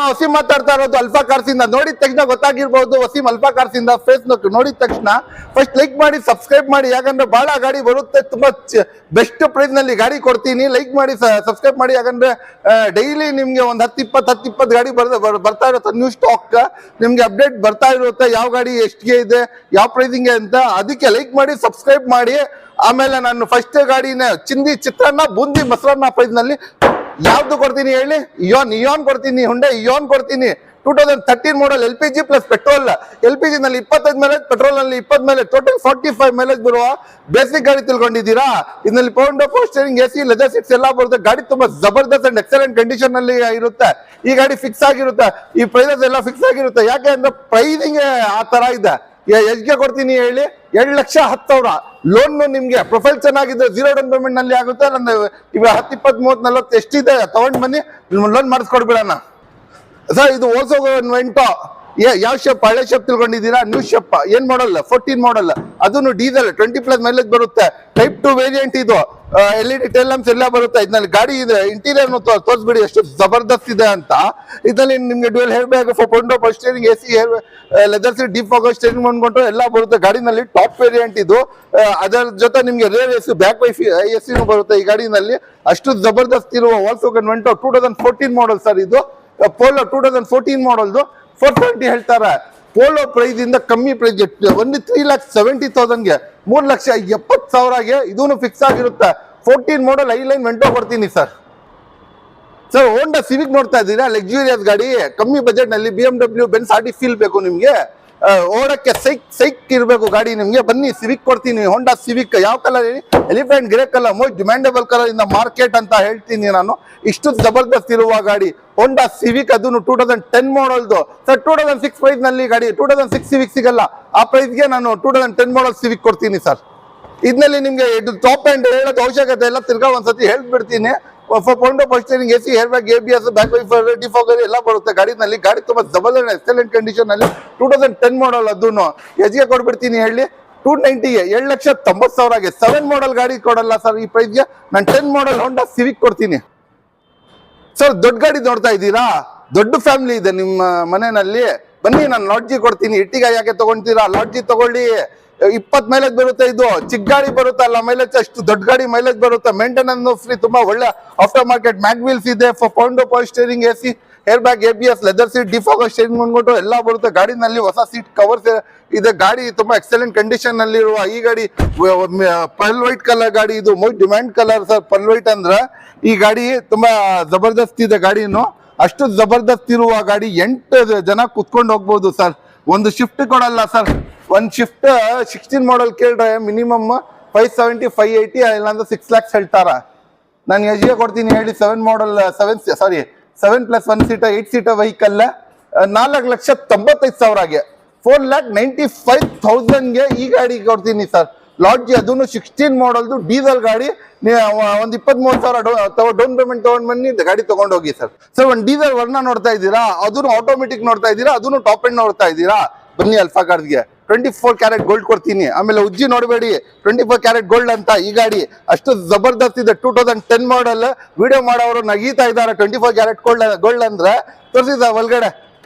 ವಸೀಂ ಮಾತಾಡ್ತಾ ಇರೋದು alpha cars ಇಂದ. ನೋಡಿದ ತಕ್ಷಣ ಗೊತ್ತಾಗಿರ್ಬೋದು ವಸೀಂ ಅಲ್ಫಾ ಕಾರ್ಸ್ ಇಂದ. ಫೇಸ್ಬುಕ್ ನೋಡಿದ ತಕ್ಷಣ ಫಸ್ಟ್ ಲೈಕ್ ಮಾಡಿ, ಸಬ್ಸ್ಕ್ರೈಬ್ ಮಾಡಿ, ಯಾಕಂದ್ರೆ ಬಹಳ ಗಾಡಿ ಬರುತ್ತೆ, ತುಂಬಾ ಬೆಸ್ಟ್ ಪ್ರೈಸ್ ನಲ್ಲಿ ಗಾಡಿ ಕೊಡ್ತೀನಿ. ಲೈಕ್ ಮಾಡಿ, ಸಬ್ಸ್ಕ್ರೈಬ್ ಮಾಡಿ, ಯಾಕಂದ್ರೆ ಡೈಲಿ ನಿಮ್ಗೆ ಒಂದು 10-20 ಗಾಡಿ ಬರ್ತಾ ಇರುತ್ತೆ. ನ್ಯೂ ಸ್ಟಾಕ್ ನಿಮ್ಗೆ ಅಪ್ಡೇಟ್ ಬರ್ತಾ ಇರುತ್ತೆ, ಯಾವ ಗಾಡಿ ಎಷ್ಟಿಗೆ ಇದೆ, ಯಾವ ಪ್ರೈಸಿಂಗ್ ಅಂತ. ಅದಕ್ಕೆ ಲೈಕ್ ಮಾಡಿ, ಸಬ್ಸ್ಕ್ರೈಬ್ ಮಾಡಿ. ಆಮೇಲೆ ನಾನು ಫಸ್ಟ್ ಗಾಡಿನ ಚಿಂದಿ ಚಿತ್ರಾನ್ನ, ಬೂಂದಿ ಮೊಸರನ್ನ ಪ್ರೈಸ್ ನಲ್ಲಿ ಯಾವ್ದು ಕೊಡ್ತೀನಿ ಹೇಳಿ? ಇಯಾನ್ ಕೊಡ್ತೀನಿ, ಹುಂಡೈ ಇಯಾನ್ ಕೊಡ್ತೀನಿ. 2013 ಮಾಡಲ್ LPG ಪ್ಲಸ್ ಪೆಟ್ರೋಲ್. LPG ನಲ್ಲಿ 25 ಮೈಲೇಜ್, ಪೆಟ್ರೋಲ್ ನಲ್ಲಿ 20 ಮೈಲೇಜ್, ಟೋಟಲ್ 45 ಮೈಲೇಜ್ ಬರುವ ಬೇಸಿಕ್ ಗಾಡಿ ತಿಳ್ಕೊಂಡಿದ್ದೀರಾ. ಇದರಲ್ಲಿ power steering, AC, leather seats ಎಲ್ಲ ಬರುತ್ತೆ. ಗಾಡಿ ತುಂಬಾ ಜಬರ್ದಸ್ತ್ ಅಂಡ್ ಎಕ್ಸಲೆಂಟ್ ಕಂಡೀಷನ್ ನಲ್ಲಿ ಇರುತ್ತೆ. ಈ ಗಾಡಿ ಫಿಕ್ಸ್ ಆಗಿರುತ್ತೆ, ಈ ಪ್ರೈಸಸ್ ಎಲ್ಲ ಫಿಕ್ಸ್ ಆಗಿರುತ್ತೆ. ಯಾಕೆ ಅಂದ್ರೆ ಪ್ರೈಸಿಂಗ್ ಆ ತರ ಇದೆ. ಎಷ್ಟ್ಗೆ ಕೊಡ್ತೀನಿ ಹೇಳಿ? 2,10,000 ಲೋನ್. ನಿಮ್ಗೆ ಪ್ರೊಫೈಲ್ ಚೆನ್ನಾಗಿದೆ, 0 ಡೌನ್ ಪೇಮೆಂಟ್ ನಲ್ಲಿ ಆಗುತ್ತೆ. ನಂದು ಈಗ 10, 20, 30, 40 ಎಷ್ಟಿದೆ ತಗೊಂಡ್ ಬನ್ನಿ, ಲೋನ್ ಮಾಡಿಸ್ಕೊಡ್ಬಿಡೋಣ ಸರ್. ಇದು ಓಲ್ಸೋ ವೆಂಟೋ. ಯಾವ ಶೇಪ್? ಹಳೆ ಶೇಪ್ ತಿಳ್ಕೊಂಡಿದ್ದೀರಾ? New shape. ಏನ್ ಮಾಡಲ್? 14 ಮಾಡಲ್. ಅದನ್ನು ಡೀಸೆಲ್, 20+ ಮೈಲೇಜ್ ಬರುತ್ತೆ. ಟೈಪ್ 2 ವೇರಿಯಂಟ್ ಇದು. LED ಟೇಲ್ ಲ್ಯಾಂಪ್ಸ್ ಎಲ್ಲ ಬರುತ್ತೆ ಇದ್ರಲ್ಲಿ. ಗಾಡಿ ಇದೆ ಇಂಟೀರಿಯರ್ ತೋರಿಸ್ಬಿಡಿ ಎಷ್ಟು ಜಬರ್ದಸ್ತ್ ಇದೆ ಅಂತ. ಇದ್ರಲ್ಲಿ ನಿಮ್ಗೆ dual air bag, power steering, AC, leather seat, deep fogger steering ಅನ್ಕೊಂಡು ಎಲ್ಲ ಬರುತ್ತೆ ಗಾಡಿನಲ್ಲಿ. ಟಾಪ್ ವೇರಿಯಂಟ್ ಇದು. ಅದರ ಜೊತೆ ನಿಮ್ಗೆ rear AC, back wifi AC ಬರುತ್ತೆ ಈ ಗಾಡಿನಲ್ಲಿ. ಅಷ್ಟು ಜಬರ್ದಸ್ತ್ ಇರುವ ವಾಲ್ಕ್ಸ್ವ್ಯಾಗನ್ ವೆಂಟೋ 2014 ಮಾಡಲ್ ಸರ್. ಇದು ಪೋಲೋ 2014 ಮಾಡಲ್ದು 420 ಹೇಳ್ತಾರೆ. ಪೋಲೋ ಪ್ರೈಸ್ ಇಂದ ಕಮ್ಮಿ ಪ್ರೈಸ್, ಒಂದು 3,70,000ಗೆ, 3,70,000ಗೆ ಇದೂನು ಫಿಕ್ಸ್ ಆಗಿರುತ್ತೆ. 14 ಮಾಡಲ್ ಐಲೈನ್ ವೆಂಟೋ ಕೊಡ್ತೀನಿ ಸರ್. ಹೋಂಡಾ ಸಿವಿಕ್ ನೋಡ್ತಾ ಇದ್ದೀರಾ? ಲಕ್ಸುರಿಯಸ್ ಗಾಡಿ, ಕಮ್ಮಿ ಬಜೆಟ್ ನಲ್ಲಿ. BMW, ಬೆನ್ಸ್, ಆರ್ಟಿ ಫೀಲ್ ಬೇಕು ನಿಮ್ಗೆ, ಓಡಕ್ಕೆ ಸೈಕ್ ಇರಬೇಕು ಗಾಡಿ ನಿಮ್ಗೆ. ಬನ್ನಿ, ಸಿವಿಕ್ ಕೊಡ್ತೀನಿ. Honda Civic. ಯಾವ ಕಲರ್ ಹೇಳಿ? Elephant grey colour, most demandable colour in the market ಅಂತ ಹೇಳ್ತೀನಿ ನಾನು. ಇಷ್ಟು ಜಬರ್ದಸ್ತ್ ಇರುವ ಗಾಡಿ ಹೋಂಡಾ ಸಿವಿಕ್. ಅದನ್ನು 2010 ಮಾಡಲ್ದು ಸರ್. 2006 ಪ್ರೈಸ್ ನಲ್ಲಿ ಗಾಡಿ. 2006 ಸಿವಿಕ್ ಸಿಗಲ್ಲ. ಆ ಪ್ರೈಸ್ಗೆ ನಾನು 2010 ಮಾಡಲ್ ಸಿವಿಕ್ ಕೊಡ್ತೀನಿ ಸರ್. ಇದ್ರಲ್ಲಿ ನಿಮ್ಗೆ ಟಾಪ್ ಅಂಡ್ ಹೇಳೋದು ಅವಶ್ಯಕತೆ ಎಲ್ಲ, ತಿರ್ಗಾ ಒಂದ್ಸತಿ ಹೇಳ್ಬಿಡ್ತೀನಿ. Power steering, AC, air bag, ABS, back wiper, defogger ಎಲ್ಲ ಬರುತ್ತೆ ಗಾಡಿನಲ್ಲಿ. ಗಾಡಿ ತುಂಬಾ ಜಬರ್ದಸ್ತ್ ಎಕ್ಸಲೆಂಟ್ ಕಂಡೀಷನ್ ನಲ್ಲಿ. 2010 ಮಾಡಲ್. ಅದನ್ನು ಎಷ್ಟಿಗೆ ಕೊಡ್ಬಿಡ್ತೀನಿ ಹೇಳಿ? 290ಗೆ, 7,90,000ಗೆ. 7 ಮಾಡಲ್ ಗಾಡಿ ಕೊಡಲ್ಲ ಸರ್ ಈ ಪ್ರೈಸ್ಗೆ. ನಾನು 10 ಮಾಡಲ್ ಹೋಂಡಾ ಸಿವಿಕ್ ಕೊಡ್ತೀನಿ ಸರ್. ದೊಡ್ಡ ಗಾಡಿ ನೋಡ್ತಾ ಇದ್ದೀರಾ? ದೊಡ್ಡ ಫ್ಯಾಮಿಲಿ ಇದೆ ನಿಮ್ಮ ಮನೆಯಲ್ಲಿ, ಬನ್ನಿ ನಾನು ಲಾಡ್ಜಿ ಕೊಡ್ತೀನಿ. ಇಟ್ಟಿಗೆ ಯಾಕೆ ತಗೊಂತೀರಾ? ಲಾಡ್ಜಿ ತಗೊಳ್ಳಿ. 20 ಮೈಲೇಜ್ ಬರುತ್ತೆ. ಇದು ಚಿಕ್ಕ ಗಾಡಿ ಬರುತ್ತೆ ಅಲ್ಲ ಮೈಲೇಜ್, ಅಷ್ಟು ದೊಡ್ಡ ಗಾಡಿ ಮೈಲೇಜ್ ಬರುತ್ತೆ. ಮೇಂಟೆನೆನ್ಸ್ ಫ್ರೀ, ತುಂಬಾ ಒಳ್ಳೆ ಆಫ್ಟರ್ ಮಾರ್ಕೆಟ್ ಮ್ಯಾಗ್ ವೀಲ್ಸ್ ಇದೆ. Power steering, AC, air bag, ABS, leather seat, defogger steering ಅನ್ಬಿಟ್ಟು ಎಲ್ಲ ಬರುತ್ತೆ ಗಾಡಿನಲ್ಲಿ. ಹೊಸ ಸೀಟ್ ಕವರ್ಸ್ ಇದೆ. ಗಾಡಿ ತುಂಬಾ ಎಕ್ಸಲೆಂಟ್ ಕಂಡೀಷನ್ ನಲ್ಲಿ ಇರುವ ಈ ಗಾಡಿ. ಪರ್ಲ್ ವೈಟ್ ಕಲರ್ ಗಾಡಿ. ಇದು most demand colour sir, pearl white ಅಂದ್ರೆ. ಈ ಗಾಡಿ ತುಂಬಾ ಜಬರ್ದಸ್ತ್ ಇದೆ ಗಾಡಿನು. ಅಷ್ಟು ಜಬರ್ದಸ್ತ್ ಇರುವ ಗಾಡಿ. 8 ಜನ ಕುತ್ಕೊಂಡು ಹೋಗ್ಬೋದು ಸರ್. ಒಂದು ಶಿಫ್ಟ್ ಕೊಡಲ್ಲ ಸರ್. ಒಂದು ಶಿಫ್ಟ್ 16 ಮಾಡಲ್ ಕೇಳ್ರೆ ಮಿನಿಮಮ್ 570, 580 ಇಲ್ಲಾಂದ್ರೆ 6 lakhs ಹೇಳ್ತಾರ. ನಾನು ಎಷ್ಟಿಗೆ ಕೊಡ್ತೀನಿ ಹೇಳಿ? 7 ಮಾಡಲ್ 7+1 ಸೀಟರ್ 8 ಸೀಟರ್ ವೆಹಿಕಲ್ 4,95,000ಗೆ, 4,95,000ಗೆ ಈ ಗಾಡಿ ಕೊಡ್ತೀನಿ ಸರ್. ಲಾಡ್ಜಿ. ಅದನ್ನು 16 ಮಾಡಲ್ದು ಡೀಸೆಲ್ ಗಾಡಿ. ಒಂದು 23,000 ಡೌನ್ ಪೇಮೆಂಟ್ ತಗೊಂಡ್ ಬನ್ನಿ, ಗಾಡಿ ತಗೊಂಡ್ ಹೋಗಿ ಸರ್. ಒಂದು ಡೀಸೆಲ್ ವರ್ಣ ನೋಡ್ತಾ ಇದ್ದೀರಾ? ಅದನ್ನು ಆಟೋಮೆಟಿಕ್ ನೋಡ್ತಾ ಇದ್ದೀರಾ? ಅದನ್ನು ಟಾಪ್ ಎಂಡ್ ನೋಡ್ತಾ ಇದ್ದೀರಾ? ಬನ್ನಿ ಅಲ್ಫಾ ಕಾರ್ಸ್ಗೆ. 24 ಕ್ಯಾರೆಟ್ ಗೋಲ್ಡ್ ಕೊಡ್ತೀನಿ. ಆಮೇಲೆ ಉಜ್ಜಿ ನೋಡಬೇಡಿ, 24 ಕ್ಯಾರೆಟ್ ಗೋಲ್ಡ್ ಅಂತ ಈ ಗಾಡಿ. ಅಷ್ಟು ಜಬರ್ದಸ್ತ್ ಇದೆ. 2010 ಮಾಡಲ್. ವಿಡಿಯೋ ಮಾಡೋರು ನಗೀತಾ ಇದ್ದಾರೆ. 24 ಕ್ಯಾರೆಟ್ ಗೋಲ್ಡ್ ಅಂದ್ರೆ ತೋರಿಸಿದ ಒಳಗಡೆ.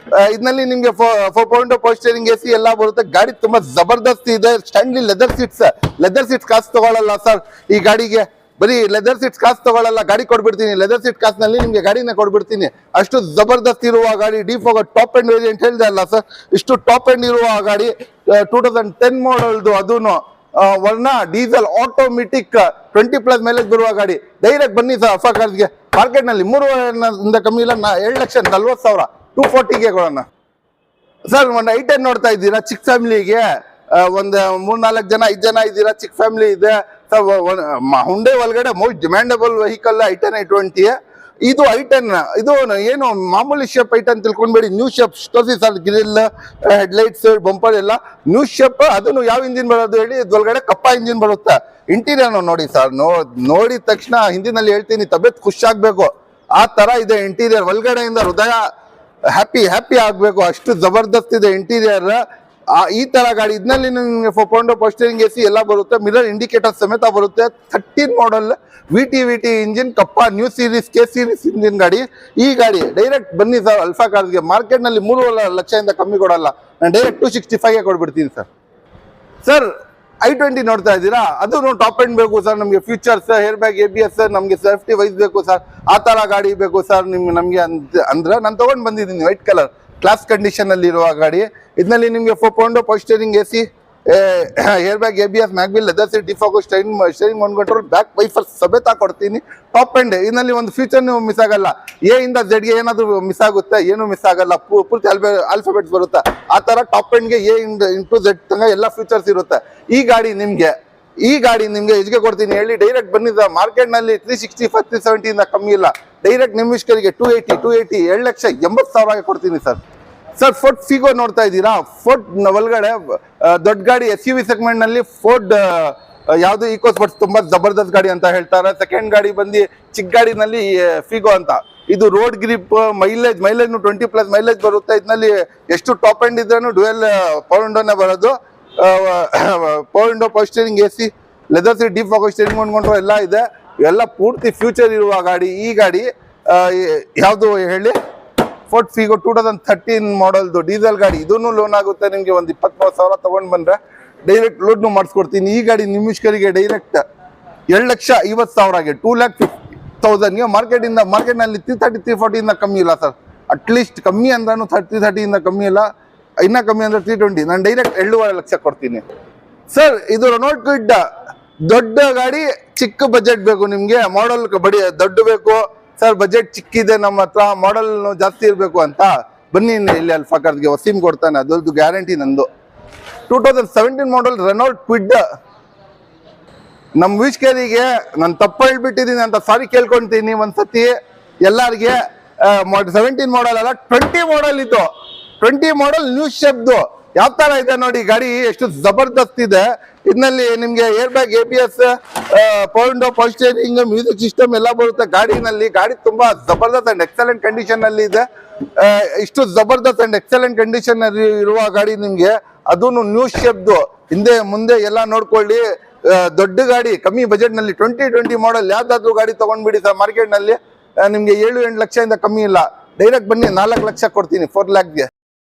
ಇದ್ರಲ್ಲಿ ನಿಮ್ಗೆ ಪವರ್ ಸ್ಟೀರಿಂಗ್, AC ಎಲ್ಲ ಬರುತ್ತೆ. ಗಾಡಿ ತುಂಬಾ ಜಬರ್ದಸ್ತ್ ಇದೆ. ಸ್ಟ್ಯಾಂಡ್ಲಿ ಲೆದರ್ ಸೀಟ್ಸ್ ಕಾಸು ತಗೊಳ್ಳಲ್ಲ ಸರ್ ಈ ಗಾಡಿಗೆ. ಬರೀ ಲೆದರ್ ಸೀಟ್ಸ್ ಕಾಸು ತಗೊಳ್ಳಲ್ಲ, ಗಾಡಿ ಕೊಡ್ಬಿಡ್ತೀನಿ. ಲೆದರ್ ಸೀಟ್ ಕಾಸ್ನಲ್ಲಿ ನಿಮ್ಗೆ ಗಾಡಿನ ಕೊಡ್ಬಿಡ್ತೀನಿ. ಅಷ್ಟು ಜಬರ್ದಸ್ತ್ ಇರುವ ಗಾಡಿ. ಡಿಫಾಗರ್ ಟಾಪ್ ಎಂಡ್ ವೇರಿಯಂಟ್ ಹೇಳಿದೆ ಅಲ್ಲ ಸರ್, ಇಷ್ಟು ಟಾಪ್ ಎಂಡ್ ಇರುವ ಗಾಡಿ. 2010 ಮಾಡಲ್ದು. ಅದನ್ನು ವರ್ಣ ಡೀಸೆಲ್ ಆಟೋಮೆಟಿಕ್ 20+ ಮೈಲೇಜ್ ಬರುವ ಗಾಡಿ. ಡೈರೆಕ್ಟ್ ಬನ್ನಿ ಸರ್ ಅಲ್ಫಾ ಕಾರ್ಸ್ಗೆ. ಮಾರ್ಕೆಟ್ ನಲ್ಲಿ 3 ಕಮ್ಮಿ ಇಲ್ಲ. 7,40,000 240ಗೆ ಕೊಡೋಣ ಸರ್. ಒಂದು I10 ನೋಡ್ತಾ ಇದ್ದೀರಾ? ಚಿಕ್ಕ ಫ್ಯಾಮಿಲಿಗೆ ಒಂದು 3-4 ಜನ 5 ಜನ ಇದ್ದೀರಾ, ಚಿಕ್ಕ ಫ್ಯಾಮಿಲಿ ಇದೆ ಸರ್. ಹುಂಡೈ ಒಳಗಡೆ most demandable vehicle I10, I20. ಇದು I10. ಇದು ಏನು ಮಾಮೂಲಿ ಶೇಪ್ I10 ತಿಳ್ಕೊಂಡ್ಬೇಡಿ. ನ್ಯೂ ಶೇಪ್ ತೋರಿಸಿ ಸರ್. ಗ್ರಿಲ್, ಹೆಡ್ಲೈಟ್ಸ್, ಬಂಪರ್ ಎಲ್ಲ ನ್ಯೂ ಶೇಪ್. ಅದನ್ನು ಯಾವ ಇಂಜಿನ್ ಬರೋದು ಹೇಳಿ? ಇದ್ರೊಳಗಡೆ ಕಪ್ಪ ಇಂಜಿನ್ ಬರುತ್ತೆ. ಇಂಟೀರಿಯರ್ ನೋಡಿ ಸರ್. ನೋಡಿದ ತಕ್ಷಣ ಹಿಂದಿನಲ್ಲಿ ಹೇಳ್ತೀನಿ, ತಬಿಯತ್ ಖುಷಿಯಾಗಬೇಕು. ಆ ತರ ಇದೆ ಇಂಟೀರಿಯರ್. ಒಳಗಡೆಯಿಂದ ಹೃದಯ ಹ್ಯಾಪಿ ಆಗ್ಬೇಕು. ಅಷ್ಟು ಜಬರ್ದಸ್ತ್ ಇದೆ ಇಂಟೀರಿಯರ್. ಈ ತರ ಗಾಡಿ ಇದ್ನಲ್ಲಿ ನಿಮಗೆ ಪವರ್ ಸ್ಟೀರಿಂಗ್ ಎಸಿ ಎಲ್ಲ ಬರುತ್ತೆ, ಮಿರರ್ ಇಂಡಿಕೇಟರ್ ಸಮೇತ ಬರುತ್ತೆ. 13 ಮಾಡಲ್ ವಿ ಟಿ ಇಂಜಿನ್ ಕಪ್ಪ new series K series engine ಗಾಡಿ. ಈ ಗಾಡಿ ಡೈರೆಕ್ಟ್ ಬನ್ನಿ ಸರ್ ಅಲ್ಫಾ ಕಾರ್ಸ್ಗೆ. ಮಾರ್ಕೆಟ್ ನಲ್ಲಿ 3 ಲಕ್ಷದಿಂದ ಕಮ್ಮಿ ಕೊಡಲ್ಲ, ನಾನು ಡೈರೆಕ್ಟ್ 265 ಕೊಡ್ಬಿಡ್ತೀನಿ ಸರ್. ಸರ್ i20 ನೋಡ್ತಾ ಇದ್ದೀರಾ, ಅದು ಟಾಪ್ ಎಂಡ್ ಬೇಕು ಸರ್ ನಮಗೆ. ಫ್ಯೂಚರ್ಸ್, ಹೇರ್ ಬ್ಯಾಗ್, ABS, ನಮಗೆ ಸೇಫ್ಟಿ ವೈಸ್ ಬೇಕು ಸರ್. ಆ ತರ ಗಾಡಿ ಬೇಕು ಸರ್ ನಮಗೆ ಅಂದ್ರೆ ನಾನು ತಗೊಂಡ್ ಬಂದಿದ್ದೀನಿ ವೈಟ್ ಕಲರ್ ಕ್ಲಾಸ್ ಕಂಡೀಷನ್ ಅಲ್ಲಿ ಇರುವ ಗಾಡಿ. ಇದರಲ್ಲಿ ನಿಮಗೆ 4 power steering AC, air bag, ABS, mag wheel, leather seat, defogger, steering one control, back wiper ಸಮೇತ ಕೊಡ್ತೀನಿ. ಟಾಪ್ ಎಂಡ್ ಇದರಲ್ಲಿ ಒಂದು ಫ್ಯೂಚರ್ ನೀವು ಮಿಸ್ ಆಗಲ್ಲ. ಎ ಇಂದ ಝೆಡ್ಗೆ ಏನಾದ್ರು ಮಿಸ್ ಆಗುತ್ತೆ, ಏನು ಮಿಸ್ ಆಗಲ್ಲ, ಪೂರ್ತಿ ಆಲ್ಫಾಬೆಟ್ಸ್ ಬರುತ್ತೆ. ಆ ತರ ಟಾಪ್ ಎಂಡ್ಗೆ ಎ ಇಂಟು ಝೆಡ್ ತನಕ ಎಲ್ಲ ಫ್ಯೂಚರ್ಸ್ ಇರುತ್ತೆ. ಈ ಗಾಡಿ ನಿಮ್ಗೆ ಎಜ್ಗೆ ಕೊಡ್ತೀನಿ ಹೇಳಿ. ಡೈರೆಕ್ಟ್ ಬನ್ನಿ ಸರ್, ಮಾರ್ಕೆಟ್ ನಲ್ಲಿ 365 370 ಇಂದ ಕಮ್ಮಿ ಇಲ್ಲ. ಡೈರೆಕ್ಟ್ ನಿಮಿಷ್ಕರಿಗೆ 280 7,80,000 ಕೊಡ್ತೀನಿ ಸರ್. ಸರ್ ಫೋರ್ಡ್ ಫಿಗೋ ನೋಡ್ತಾ ಇದ್ದೀರಾ, ಫೋರ್ಡ್ ಒಳಗಡೆ ದೊಡ್ಡ ಗಾಡಿ SUV ಸೆಗ್ಮೆಂಟ್ ನಲ್ಲಿ ಫೋರ್ಡ್ ಯಾವ್ದು ಈಕೋ ಸ್ಪೋರ್ಟ್ಸ್ ತುಂಬಾ ಜಬರ್ದಸ್ತ್ ಗಾಡಿ ಅಂತ ಹೇಳ್ತಾರೆ. ಸೆಕೆಂಡ್ ಗಾಡಿ ಬಂದು ಚಿಕ್ಕ ಗಾಡಿನಲ್ಲಿ ಫಿಗೋ ಅಂತ. ಇದು ರೋಡ್ ಗ್ರಿಪ್, ಮೈಲೇಜ್ 20+ ಮೈಲೇಜ್ ಬರುತ್ತೆ. ಇದರಲ್ಲಿ ಎಷ್ಟು ಟಾಪ್ ಎಂಡ್ ಇದ್ರೂ ಡ್ಯುಯಲ್ ಪವರ್ ವಿಂಡೋನೇ ಬರೋದು. Power window, power steering AC, leather seat, defogger, steering control ಎಲ್ಲ ಇದೆ. ಎಲ್ಲ ಪೂರ್ತಿ ಫ್ಯೂಚರ್ ಇರುವ ಗಾಡಿ. ಈ ಗಾಡಿ ಯಾವುದು ಹೇಳಿ, ಫೋರ್ಡ್ ಫಿಗೋ 2013 ಮಾಡಲ್ದು ಡೀಸೆಲ್ ಗಾಡಿ. ಇದನ್ನು ಲೋನ್ ಆಗುತ್ತೆ ನಿಮಗೆ. ಒಂದು 20-30,000 ತಗೊಂಡ್ ಬಂದ್ರೆ ಡೈರೆಕ್ಟ್ ಲೋನ್ ಮಾಡಿಸ್ಕೊಡ್ತೀನಿ. ಈ ಗಾಡಿ ನಿಮಿಷ್ಕರಿಗೆ ಡೈರೆಕ್ಟ್ 7,50,000ಗೆ 2,50,000. ನೀವು ಮಾರ್ಕೆಟ್ ನಲ್ಲಿ 330 340 ಇಂದ ಕಮ್ಮಿ ಇಲ್ಲ ಸರ್. ಅಟ್ಲೀಸ್ಟ್ ಕಮ್ಮಿ ಅಂದ್ರೂ 30 ಇಂದ ಕಮ್ಮಿ ಇಲ್ಲ. ಇನ್ನ ಕಮ್ಮಿ ಅಂದ್ರೆ 320. ನಾನು ಡೈರೆಕ್ಟ್ 7.5 ಲಕ್ಷ ಕೊಡ್ತೀನಿ ಸರ್. ಇದು ರೆನಾಲ್ಟ್ ಕ್ವಿಡ್ ದೊಡ್ಡ ಗಾಡಿ, ಚಿಕ್ಕ ಬಜೆಟ್ ಬೇಕು ನಿಮ್ಗೆ. ಮಾಡಲ್ ಬಡಿ ದೊಡ್ಡ ಬೇಕು ಸರ್, ಬಜೆಟ್ ಚಿಕ್ಕಿದೆ ನಮ್ಮ ಹತ್ರ, ಮಾಡಲ್ ಜಾಸ್ತಿ ಇರಬೇಕು ಅಂತ ಬನ್ನಿ ಇಲ್ಲಿ ಅಲ್ಫಾ ಕಾರ್ಸ್ಗೆ. ವಸೀಮ್ ಕೊಡ್ತಾನೆ, ಅದೊಂದು ಗ್ಯಾರಂಟಿ ನಂದು. 2017 ಮಾಡಲ್ ರೆನಾಲ್ಟ್ ಕ್ವಿಡ್ ನಮ್ಮ ವೀಕ್ಷಕರಿಗೆ ನಾನು ತಪ್ಪು ಹೇಳ್ಬಿಟ್ಟಿದ್ದೀನಿ ಅಂತ ಸಾರಿ ಕೇಳ್ಕೊಂತೀನಿ ಒಂದ್ಸತಿ ಎಲ್ಲಾರ್ಗೆ. 17 ಮಾಡಲ್ ಅಲ್ಲ, 20 ಮಾಡಲ್ ಇದು. 20 ಮಾಡಲ್ ನ್ಯೂ ಶೇಪ್ದು ಯಾವ ತರ ಇದೆ ನೋಡಿ ಗಾಡಿ, ಎಷ್ಟು ಜಬರ್ದಸ್ತ್ ಇದೆ. ಇದರಲ್ಲಿ ನಿಮ್ಗೆ air bag, ABS, power window, power steering, music system ಎಲ್ಲ ಬರುತ್ತೆ ಗಾಡಿನಲ್ಲಿ. ಗಾಡಿ ತುಂಬಾ ಜಬರ್ದಸ್ತ್ ಅಂಡ್ ಎಕ್ಸಲೆಂಟ್ ಕಂಡೀಷನ್ ಅಲ್ಲಿ ಇದೆ. ಇಷ್ಟು ಜಬರ್ದಸ್ತ್ ಅಂಡ್ ಎಕ್ಸಲೆಂಟ್ ಕಂಡೀಷನ್ ಅಲ್ಲಿ ಇರುವ ಗಾಡಿ ನಿಮ್ಗೆ, ಅದನ್ನು ನ್ಯೂ ಶೇಪ್ದು. ಹಿಂದೆ ಮುಂದೆ ಎಲ್ಲ ನೋಡ್ಕೊಳ್ಳಿ. ದೊಡ್ಡ ಗಾಡಿ ಕಮ್ಮಿ ಬಜೆಟ್ ನಲ್ಲಿ 2020 ಮಾಡಲ್ ಯಾವ್ದಾದ್ರು ಗಾಡಿ ತಗೊಂಡ್ಬಿಡಿ ಸರ್. ಮಾರ್ಕೆಟ್ ನಲ್ಲಿ ನಿಮ್ಗೆ 7-8 ಲಕ್ಷದಿಂದ ಕಮ್ಮಿ ಇಲ್ಲ. ಡೈರೆಕ್ಟ್ ಬನ್ನಿ 4 ಲಕ್ಷ ಕೊಡ್ತೀನಿ 4 ಲ್ಯಾಕ್ಗೆ.